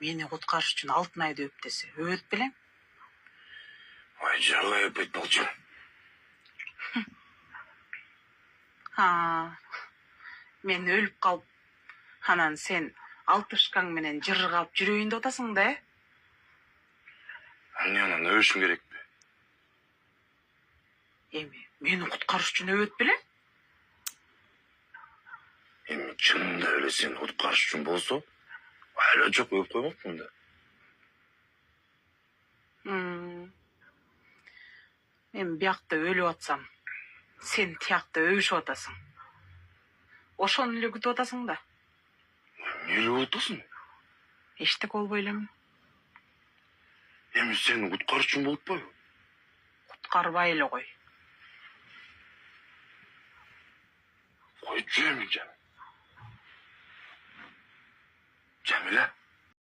мени куткарыш үчүн Алтынайды өп десе, өбөт белең? Ой, жарылай өпөйт болчу. Мен өлүп калып, анан сен алтышкаң менен жыргап жүрөйүн деп атасың да? Эмне анан өбүшүм керекпи? Эми мени куткарыш үчүн өбөт белең? Эми чынында эле сени куткарыш үчүн болсо, айла жок өбүп коймокмун да. Мен биякта өлүп атсам, сен тиякта өбүшүп атасың. Ошону эле күтүп атасың да. Эмне болуп атасың? Эчтеке болбой элемин. Эми сени куткарыш үчүн болуп атпайбы? Куткарбай эле кой. Койчу эми жаным. Жамиля.